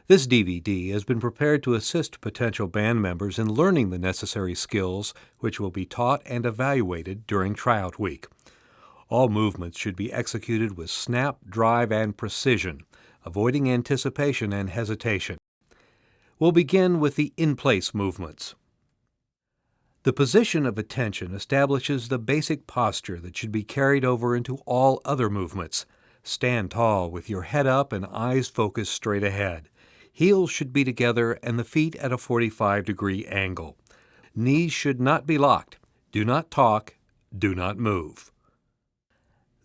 This DVD has been prepared to assist potential band members in learning the necessary skills which will be taught and evaluated during tryout week. All movements should be executed with snap, drive, and precision, avoiding anticipation and hesitation. We'll begin with the in-place movements. The position of attention establishes the basic posture that should be carried over into all other movements. Stand tall with your head up and eyes focused straight ahead. Heels should be together and the feet at a 45-degree angle. Knees should not be locked. Do not talk. Do not move.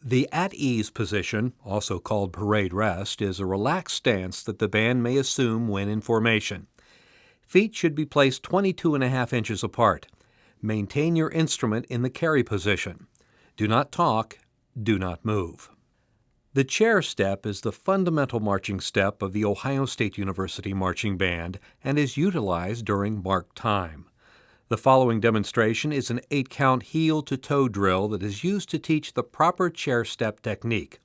The at-ease position, also called parade rest, is a relaxed stance that the band may assume when in formation. Feet should be placed 22.5 inches apart. Maintain your instrument in the carry position. Do not talk. Do not move. The chair step is the fundamental marching step of the Ohio State University Marching Band and is utilized during mark time. The following demonstration is an 8-count heel-to-toe drill that is used to teach the proper chair step technique.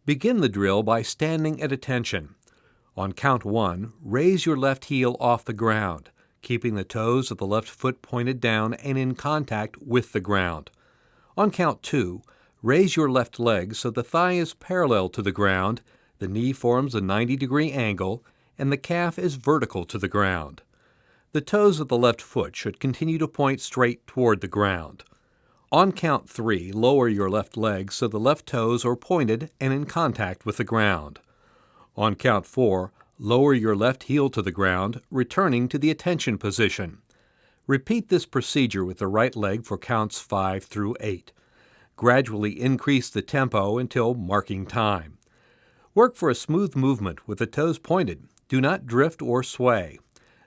Begin the drill by standing at attention. On count 1, raise your left heel off the ground, keeping the toes of the left foot pointed down and in contact with the ground. On count 2, raise your left leg so the thigh is parallel to the ground, the knee forms a 90-degree angle, and the calf is vertical to the ground. The toes of the left foot should continue to point straight toward the ground. On count 3, lower your left leg so the left toes are pointed and in contact with the ground. On count 4, lower your left heel to the ground, returning to the attention position. Repeat this procedure with the right leg for counts 5 through 8. Gradually increase the tempo until marking time. Work for a smooth movement with the toes pointed. Do not drift or sway.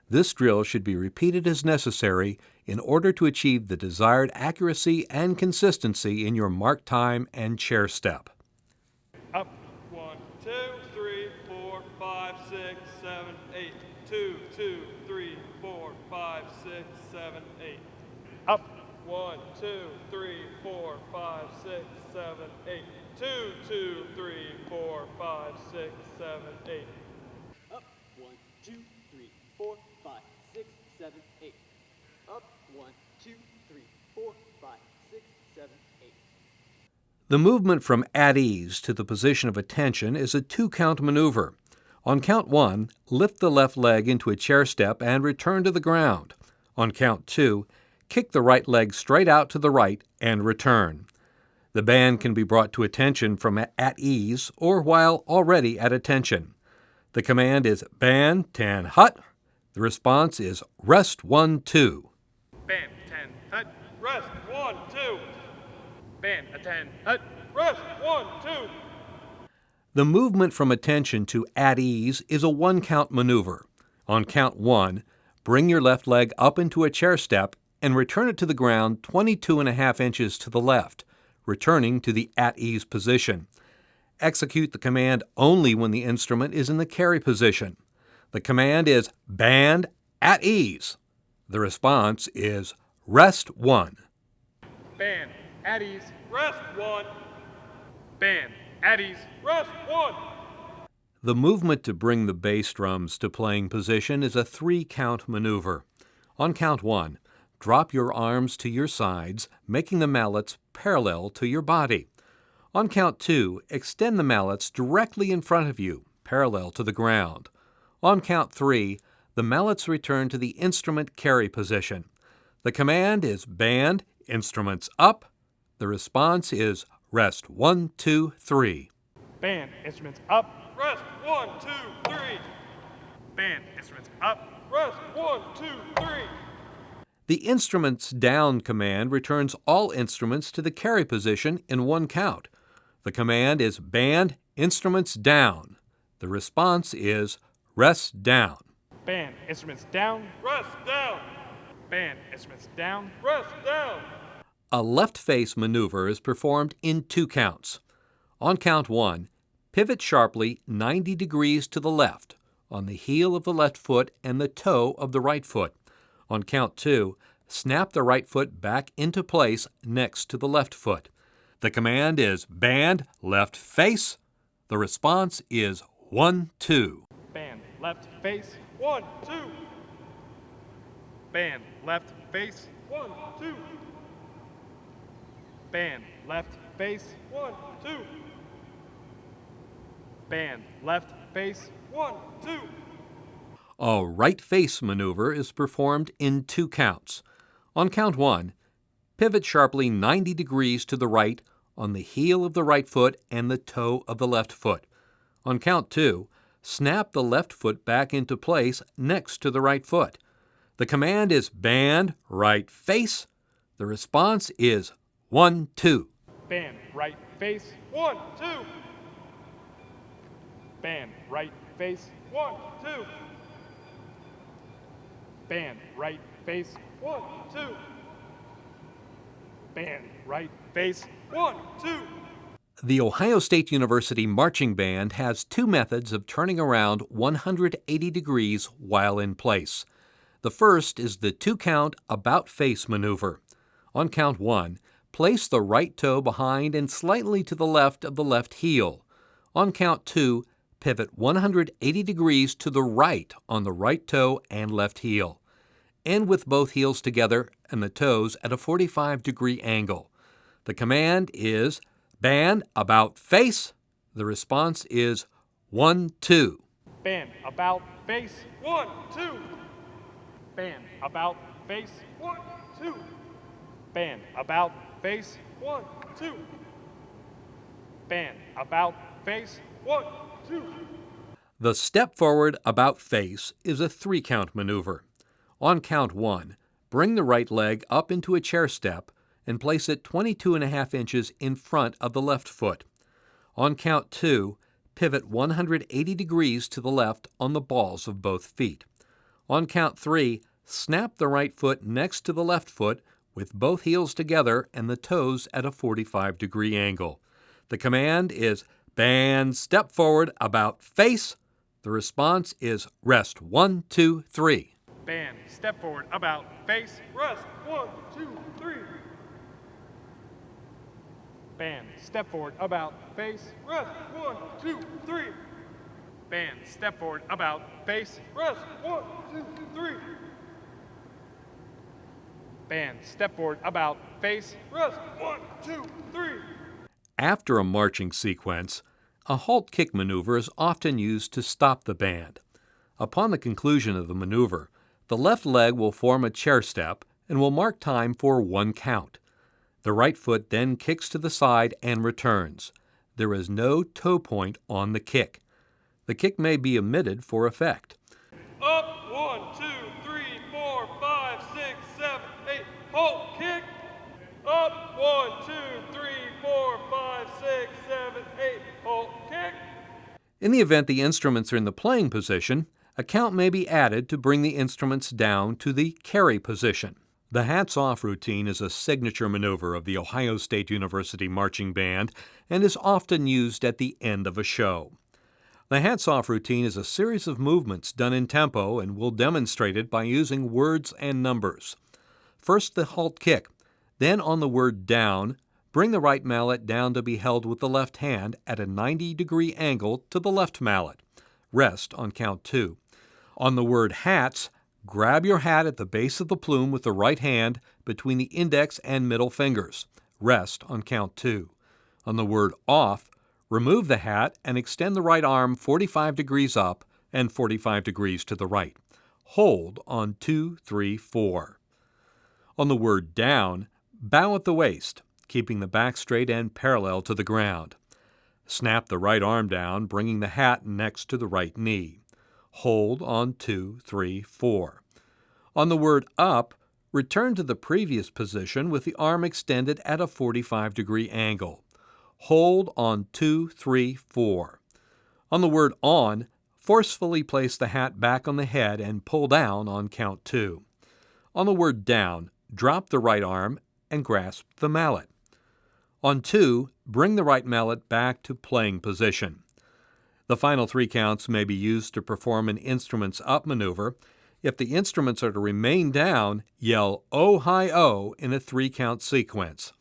This drill should be repeated as necessary in order to achieve the desired accuracy and consistency in your mark time and chair step. Up, 1, 2, 3, 4, 5, 6, 7, 8. 2, 2, 3, 4, 5, 6, 7, 8. Up. 1, 2, 3, 4, 5, 6, 7, 8. 2, 2, 3, 4, 5, 6, 7, 8. Up, 1, 2, 3, 4, 5, 6, 7, 8. Up, 1, 2, 3, 4, 5, 6, 7, 8. The movement from at ease to the position of attention is a 2-count maneuver. On count 1, lift the left leg into a chair step and return to the ground. On count 2, kick the right leg straight out to the right and return. The band can be brought to attention from at ease or while already at attention. The command is band 10 hut. The response is rest 1 2. Band 10 hut. Rest 1 2. Band 10 hut. Rest 1 2. The movement from attention to at ease is a 1-count maneuver. On count 1, bring your left leg up into a chair step and return it to the ground 22.5 inches to the left, returning to the at-ease position. Execute the command only when the instrument is in the carry position. The command is band at ease. The response is rest 1. Band at ease. Rest 1. Band at ease. Rest 1. The movement to bring the bass drums to playing position is a 3-count maneuver. On count 1, drop your arms to your sides, making the mallets parallel to your body. On count 2, extend the mallets directly in front of you, parallel to the ground. On count 3, the mallets return to the instrument carry position. The command is band, instruments up. The response is rest 1 2 3. Band, instruments up. Rest 1 2 3. Band, instruments up. Rest 1 2 3. The instruments down command returns all instruments to the carry position in 1 count. The command is band, instruments down. The response is rest down. Band, instruments down. Rest down. Band, instruments down. Rest down. A left face maneuver is performed in 2 counts. On count 1, pivot sharply 90 degrees to the left on the heel of the left foot and the toe of the right foot. On count 2, snap the right foot back into place next to the left foot. The command is band, left face. The response is 1 2. Band, left face. 1, 2. Band, left face. 1, 2. Band, left face. 1, 2. Band, left face. 1, 2. A right face maneuver is performed in 2 counts. On count 1, pivot sharply 90 degrees to the right on the heel of the right foot and the toe of the left foot. On count 2, snap the left foot back into place next to the right foot. The command is band, right face. The response is 1, 2. Band, right face. 1, 2. Band, right face. 1, 2. Band, right face. 1, 2. Band, right face. 1, 2. The Ohio State University Marching Band has 2 methods of turning around 180 degrees while in place. The first is the 2-count about-face maneuver. On count 1, place the right toe behind and slightly to the left of the left heel. On count 2, pivot 180 degrees to the right on the right toe and left heel. End with both heels together and the toes at a 45-degree angle. The command is band, about face. The response is 1, 2. Band, about face. 1, 2. Band, about face. 1, 2. Band, about face. 1, 2. Band, about face. 1, 2. The step forward about face is a 3-count maneuver. On count 1, bring the right leg up into a chair step and place it 22.5 inches in front of the left foot. On count 2, pivot 180 degrees to the left on the balls of both feet. On count 3, snap the right foot next to the left foot with both heels together and the toes at a 45-degree angle. The command is band, step forward, about face. The response is rest 1, 2, 3. Band, step forward, about face. Rest 1, 2, 3. Band, step forward, about face. Rest 1, 2, 3. Band, step forward, about face. Rest 1, 2, 3. Band, step forward, about face. Rest 1, 2, 3. After a marching sequence, a halt kick maneuver is often used to stop the band. Upon the conclusion of the maneuver, the left leg will form a chair step and will mark time for 1 count. The right foot then kicks to the side and returns. There is no toe point on the kick. The kick may be omitted for effect. Up, 1, 2, 3, 4, 5, 6, 7, 8. Halt, kick. Up, 1, 2, 3, 4, 5, 6, 7, 8. Halt, kick. In the event the instruments are in the playing position, a count may be added to bring the instruments down to the carry position. The hats-off routine is a signature maneuver of the Ohio State University Marching Band and is often used at the end of a show. The hats-off routine is a series of movements done in tempo and will demonstrate it by using words and numbers. First, the halt kick. Then, on the word down, bring the right mallet down to be held with the left hand at a 90-degree angle to the left mallet. Rest on count 2. On the word hats, grab your hat at the base of the plume with the right hand between the index and middle fingers. Rest on count 2. On the word off, remove the hat and extend the right arm 45 degrees up and 45 degrees to the right. Hold on 2, 3, 4. On the word down, bow at the waist, keeping the back straight and parallel to the ground. Snap the right arm down, bringing the hat next to the right knee. Hold on 2, 3, 4. On the word up, return to the previous position with the arm extended at a 45-degree angle. Hold on 2, 3, 4. On the word on, forcefully place the hat back on the head and pull down on count 2. On the word down, drop the right arm and grasp the mallet. On 2, bring the right mallet back to playing position. The final 3 counts may be used to perform an instruments up maneuver. If the instruments are to remain down, yell oh-hi-oh in a 3-count sequence.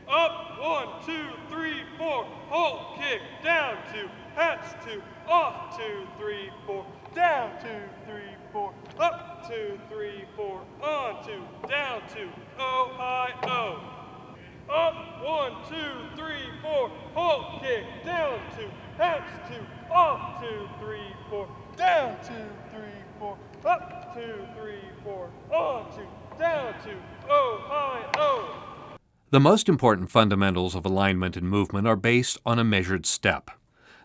Up, 1, 2, 3, 4. Halt, kick, down 2. Hats 2. Off 2, 3, 4. down, 2, 3, 4, up, 2, 3, 4, on, 2, down, 2, O, high, O. Up, 1, 2, 3, 4, halt, kick, down, 2, bounce, 2, off, 2, 3, 4, down, 2, 3, 4, up, 2, 3, 4, on, 2, down, 2, O, high, O. The most important fundamentals of alignment and movement are based on a measured step.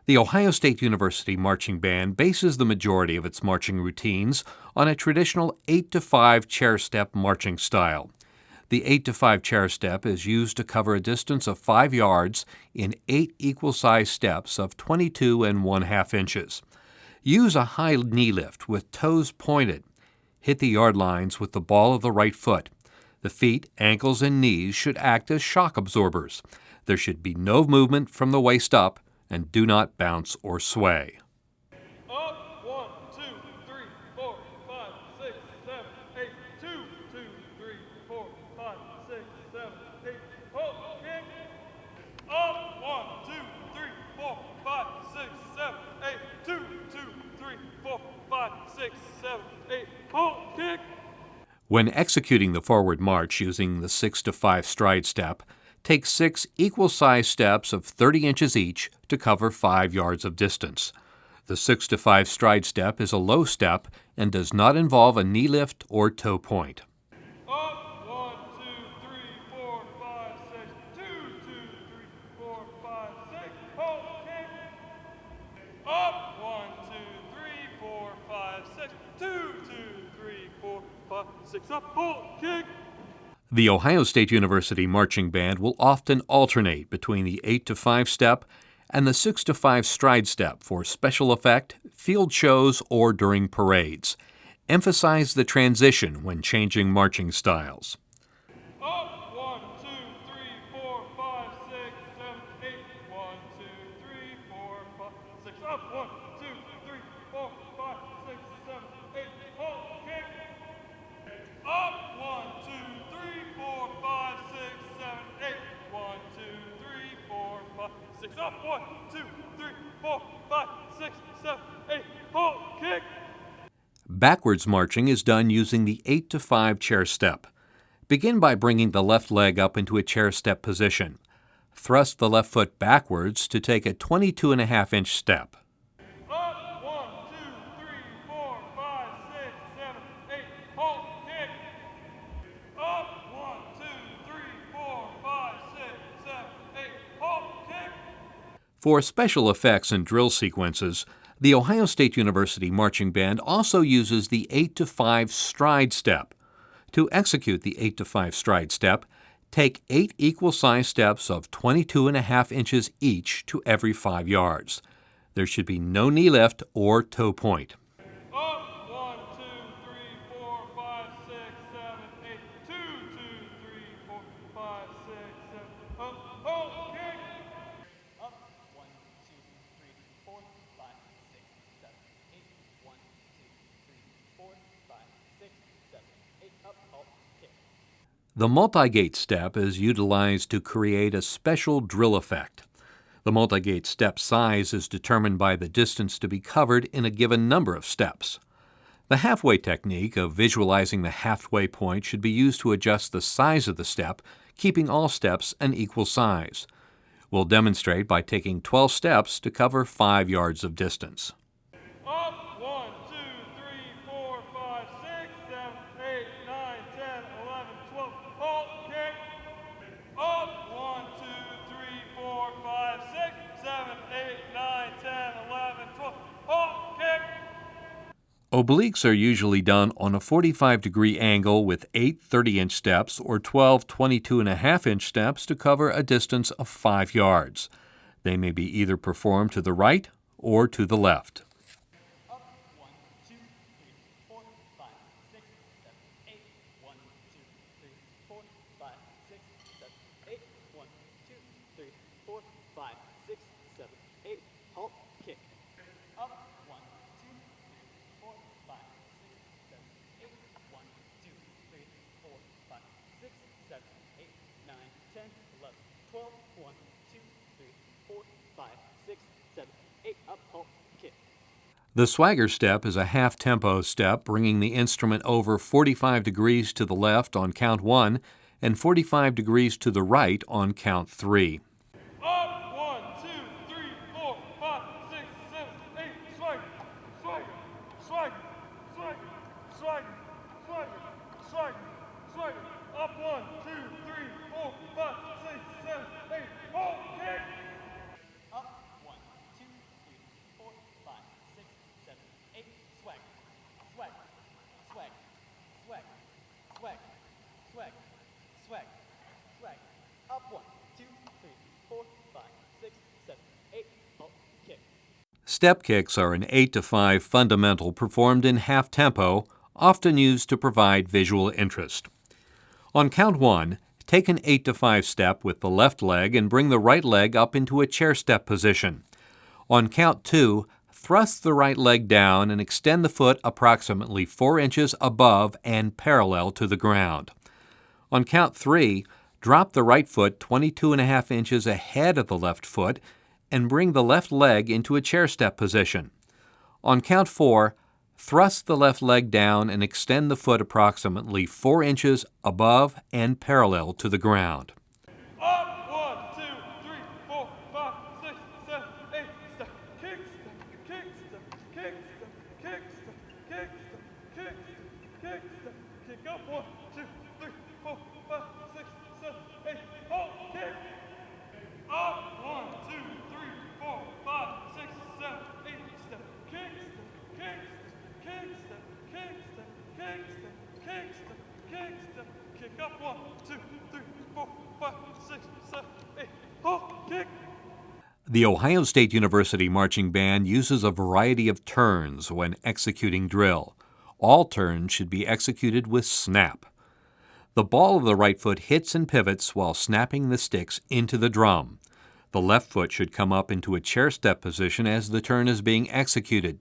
The Ohio State University Marching Band bases the majority of its marching routines on a traditional 8-to-5 chair step marching style. The 8-to-5 chair step is used to cover a distance of 5 yards in 8 equal-sized steps of 22 1/2 inches. Use a high knee lift with toes pointed. Hit the yard lines with the ball of the right foot. The feet, ankles, and knees should act as shock absorbers. There should be no movement from the waist up, and do not bounce or sway. Up, 1, 2, 3, 4, 5, 6, 7, 8, 2, 2, 3, 4, 5, 6, 7, 8, halt, kick. Up, 1, 2, 3, 4, 5, 6, 7, 8, 2, 2, 3, 4, 5, 6, 7, 8, halt, kick. When executing the forward march using the 6-to-5 stride step, take 6 equal-sized steps of 30 inches each to cover 5 yards of distance. The 6-to-5 stride step is a low step and does not involve a knee lift or toe point. Up, 1, 2, 3, 4, 5, 6, 2, 2, 3, 4, 5, 6, halt, kick. Up, 1, 2, 3, 4, 5, 6, 2, 2, 3, 4, 5, 6, up, halt, kick. The Ohio State University Marching Band will often alternate between the 8-to-5 step and the 6-to-5 stride step for special effect, field shows, or during parades. Emphasize the transition when changing marching styles. Up, 1, 2, 3, 4, 5, 6, 7, 8, 1, 2, 3, 4, 5, 6, up, 1, 2, 3, 4, 5, 6, 7, 8, halt, kick. Up, 1, 2, 3, 4, 5, 6, 7, 8, 1, 2, 3, 4, 5, 6, up, 1, 2, 3, 4, 5, 6, 7, 8, halt, kick. Backwards marching is done using the 8-to-5 chair step. Begin by bringing the left leg up into a chair step position. Thrust the left foot backwards to take a 22 1/2 inch step. Up, 1, 2, 3, 4, 5, 6, 7, 8, halt, kick. Up, 1, 2, 3, 4, 5, 6, 7, 8, halt, kick. For special effects and drill sequences, the Ohio State University Marching Band also uses the 8-to-5 stride step. To execute the 8-to-5 stride step, take 8 equal-sized steps of 22 1/2 inches each to every 5 yards. There should be no knee lift or toe point. Up, 1, 2, 3, 4, 5, 6, 7, 8, 2, 2, 3, 4, 5, 6, 7, up, halt, kick. Up, 1, 2, 3, 4, 5, 6, 7, 8, 1, 2, 3, 4, 5, 6, 7, 8, up, halt, kick. The multi-gate step is utilized to create a special drill effect. The multi-gate step size is determined by the distance to be covered in a given number of steps. The halfway technique of visualizing the halfway point should be used to adjust the size of the step, keeping all steps an equal size. We'll demonstrate by taking 12 steps to cover 5 yards of distance. Up, 1, 2, 3, 4, 5, 6, 7, 8, 9, 10, 11, 12, halt, kick. Up, 1, 2, 3, 4, 5, 6, 7, 8, 9, 10, 11, 12, halt, kick. Obliques are usually done on a 45-degree angle with 8 30-inch steps or 12 22 1/2 inch steps to cover a distance of 5 yards. They may be either performed to the right or to the left. Up, 1, 2, 3, 4, 5, 6, 7, 8, 1, 2, 3, 4, 5, 6, 7, 8, 1, 2, 3, 4, 5, 6, 7, 8, halt, kick. Up, 1, 2, 3, 4, 5, 6, 7, 8, 1, 2, 3, 4, 5, 6, 7, 8, 9, 10, 11, 12, 1, 2, 3, 4, 5, 6, 7, 8, up, halt, kick. The swagger step is a half-tempo step, bringing the instrument over 45 degrees to the left on count 1 and 45 degrees to the right on count 3. Up, 1, 2, 3, 4, 5, 6, 7, 8, swagger, swagger, swagger, swagger, swagger, swagger, swagger, swagger. Up, 1, 2, 3, 4, 5, 6, 7, 8, hold, kick. Up, 1, 2, 3, 4, 5, 6, 7, 8, swag, swag, swag, swag, swag, swag, swag, swag. Up, 1, 2, 3, 4, 5, 6, 7, 8, halt, kick. Step kicks are an 8 to 5 fundamental performed in half tempo, often used to provide visual interest. On count 1, take an 8 to 5 step with the left leg and bring the right leg up into a chair step position. On count 2, thrust the right leg down and extend the foot approximately 4 inches above and parallel to the ground. On count 3, drop the right foot 22.5 inches ahead of the left foot and bring the left leg into a chair step position. On count 4, thrust the left leg down and extend the foot approximately 4 inches above and parallel to the ground. Up, 1, 2, 3, 4, 5, 6, 7, 8, step, kick, step, kick, step, kick, step, kick, step, kick, step, kick, step, kick, step, kick up, 1, 2, 3, 4, 5, 6, 7, 8, hold, kick. Up, 1, 2, 3, 4, 5, 6, 7, 8, step, kick, step, kick, step, kick, step, kick, step, kick, step, kick, step, kick, step, kick up, 1, 2, 3, 4, 5, 6, 7, 8, hold, kick. The Ohio State University Marching Band uses a variety of turns when executing drill. All turns should be executed with snap. The ball of the right foot hits and pivots while snapping the sticks into the drum. The left foot should come up into a chair step position as the turn is being executed.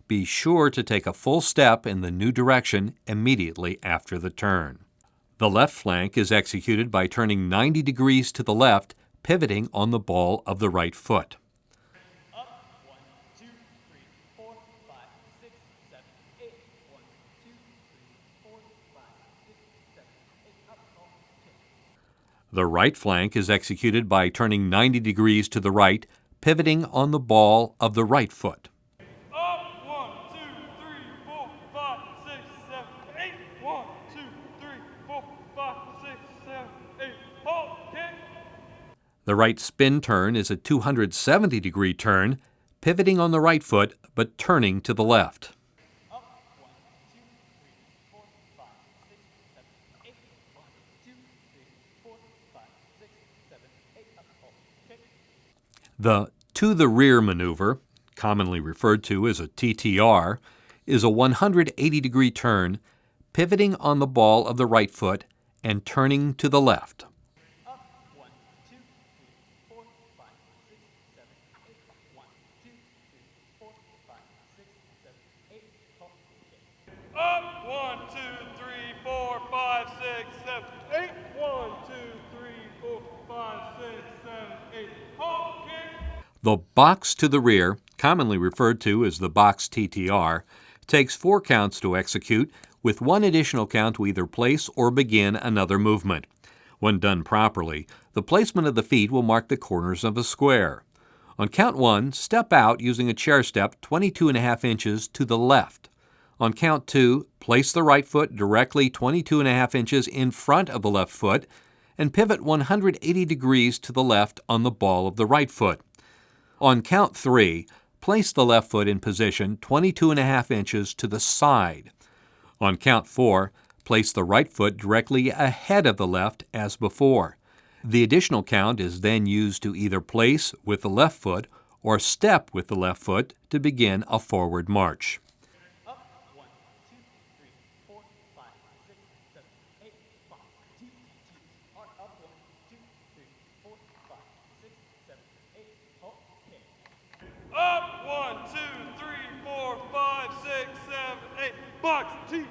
Be sure to take a full step in the new direction immediately after the turn. The left flank is executed by turning 90 degrees to the left, pivoting on the ball of the right foot. Up, 1, 2, 3, 4, 5, 6, 7, 8, 1, 2, 3, 4, 5, 6, 7, 8, up, halt, kick. The right flank is executed by turning 90 degrees to the right, pivoting on the ball of the right foot. Up, 1, 2, 3, 4, 5, 6, 7, 8, 1, 2, 3, 4, 5, 6, 7, 8, hold, kick. The right spin turn is a 270-degree turn, pivoting on the right foot but turning to the left. Up, 1, 2, 3, 4, 5, 6, 7, 8, 1, 2, 3, 4, 5, 6, 7, 8, up, halt, kick. The to the rear maneuver, commonly referred to as a TTR, is a 180-degree turn, pivoting on the ball of the right foot and turning to the left. Up, 1, 2, 3, 4, 5, 6, 7, 8, 1, 2, 3, 4, 5, 6, 7, 8, halt, kick. Up, 1, 2, 3, 4, 5, 6, 7, 8, 1, 2, 3, 4, 5, 6, 7, 8, hold, kick. The box to the rear, commonly referred to as the box TTR, takes 4 counts to execute, with 1 additional count to either place or begin another movement. When done properly, the placement of the feet will mark the corners of a square. On count 1, step out using a chair step 22.5 inches to the left. On count 2, place the right foot directly 22.5 inches in front of the left foot and pivot 180 degrees to the left on the ball of the right foot. On count 3, place the left foot in position 22.5 inches to the side. On count 4, place the right foot directly ahead of the left as before. The additional count is then used to either place with the left foot or step with the left foot to begin a forward march. Up, 1, 2, 3, 4, 5, 6, 7, 8, box, T, are up, 1, 2, 3, 4, 5, 6, 7, 8, halt, kick. Up, 1, 2, 3, 4, 5, 6, 7, 8, box, T,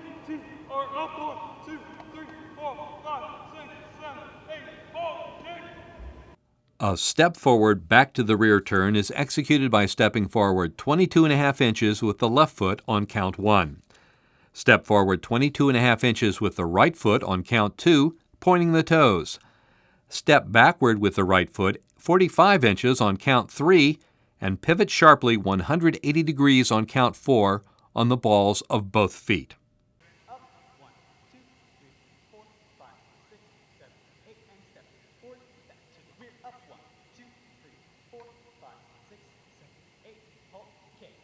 or up, 1, 2, 3, 4, 5, 6, 7, 8, hold, kick. A step forward back to the rear turn is executed by stepping forward 22.5 inches with the left foot on count 1. Step forward 22.5 inches with the right foot on count 2, pointing the toes. Step backward with the right foot 45 inches on count 3, and pivot sharply 180 degrees on count 4 on the balls of both feet. Up, 1, 2, 3, 4, 5, 6, 7, 8, and step forward, back to the rear. Up, 1, 2, 3, 4, 5, 6, 7, 8, halt, kick.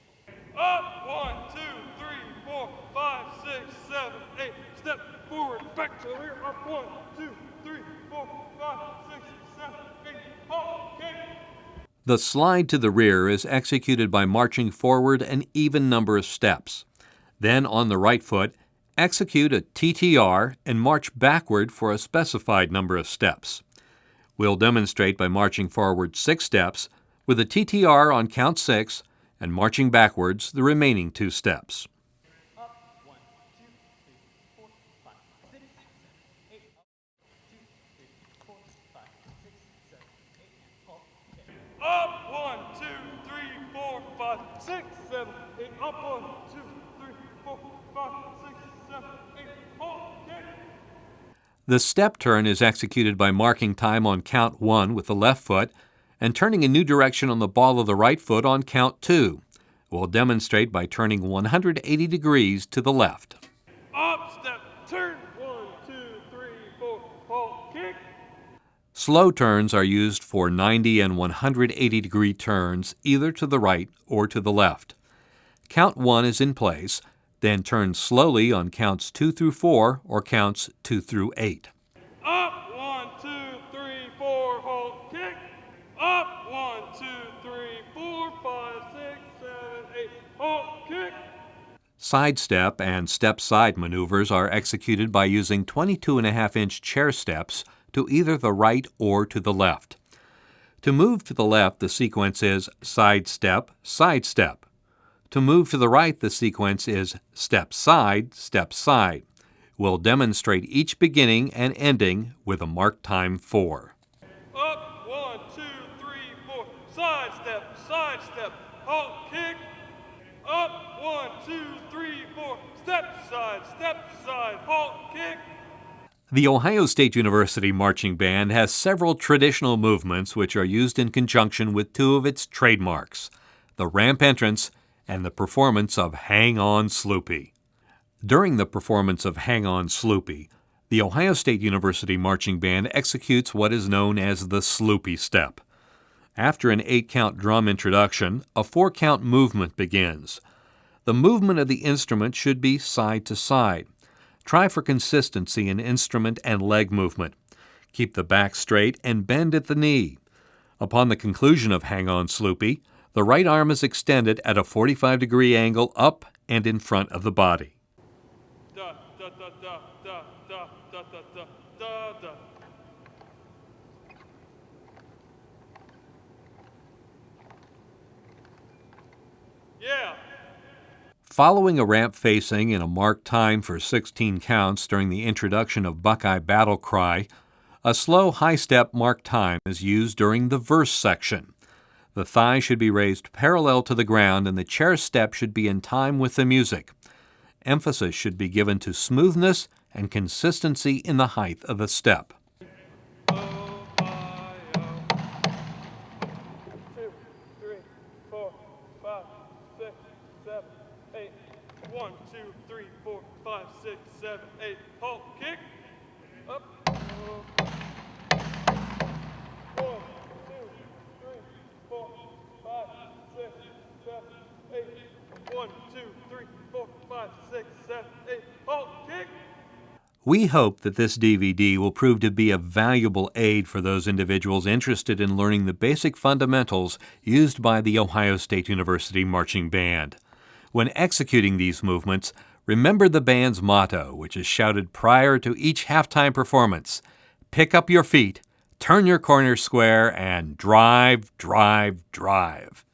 Up, 1, 2, 3, 4, 5, 6, 7, 8. Step forward, back to the rear. Up, 1, 2, 3, 4, 5, 6, 7, 8. Halt, kick. The slide to the rear is executed by marching forward an even number of steps. Then, on the right foot, execute a TTR and march backward for a specified number of steps. We'll demonstrate by marching forward 6 steps with a TTR on count 6 and marching backwards the remaining 2 steps. Up, 1, 2, 3, 4, 5, 6, 7, 8. Up, 2, 3, 4, 5, 6, 7, 8, and halt, kick. Up, 1, 2, 3, 4, 5, 6, 7, 8. Up, 1, 2, 3, 4, 5, 6, 7, 8. Halt, kick. The step turn is executed by marking time on count 1 with the left foot and turning a new direction on the ball of the right foot on count 2. We'll demonstrate by turning 180 degrees to the left. Up, step, turn. 1, 2, 3, 4. Halt, kick. Slow turns are used for 90 and 180 degree turns either to the right or to the left. Count 1 is in place, then turn slowly on counts 2 through 4 or counts 2 through 8. Up, 1, 2, 3, 4. Halt, kick. Up, 1, 2, 3, 4, 5, 6, 7, 8. Halt, kick. Sidestep and step-side maneuvers are executed by using 22.5-inch chair steps to either the right or to the left. To move to the left, the sequence is sidestep, sidestep. To move to the right, the sequence is step side, step side. We'll demonstrate each beginning and ending with a mark time 4. Up, 1, 2, 3, 4. Sidestep, sidestep. Halt, kick. Up, 1, 2, 3, 4. Step side, halt, kick. The Ohio State University Marching Band has several traditional movements which are used in conjunction with 2 of its trademarks, the ramp entrance and the performance of Hang On Sloopy. During the performance of Hang On Sloopy, the Ohio State University Marching Band executes what is known as the Sloopy Step. After an 8-count drum introduction, a 4-count movement begins. The movement of the instrument should be side to side. Try for consistency in instrument and leg movement. Keep the back straight and bend at the knee. Upon the conclusion of Hang On Sloopy, the right arm is extended at a 45-degree angle up and in front of the body. Da, da, da, da, da, da, da, da, da, da, da. Yeah. Following a ramp facing in a marked time for 16 counts during the introduction of Buckeye Battle Cry, a slow high-step marked time is used during the verse section. The thigh should be raised parallel to the ground and the chair step should be in time with the music. Emphasis should be given to smoothness and consistency in the height of the step. Ohio. 2, 3, 4, 5, 6, 7, 8. 1, 2, 3, 4, 5, 6, 7, 8. Halt, kick. Up. 1, 2, 3, 4, 5, 6, 7, 8. 1, 2, 3, 4, 5, 6, 7, 8. Halt, kick. We hope that this DVD will prove to be a valuable aid for those individuals interested in learning the basic fundamentals used by the Ohio State University Marching Band. When executing these movements, remember the band's motto, which is shouted prior to each halftime performance: pick up your feet, turn your corners square, and drive, drive, drive.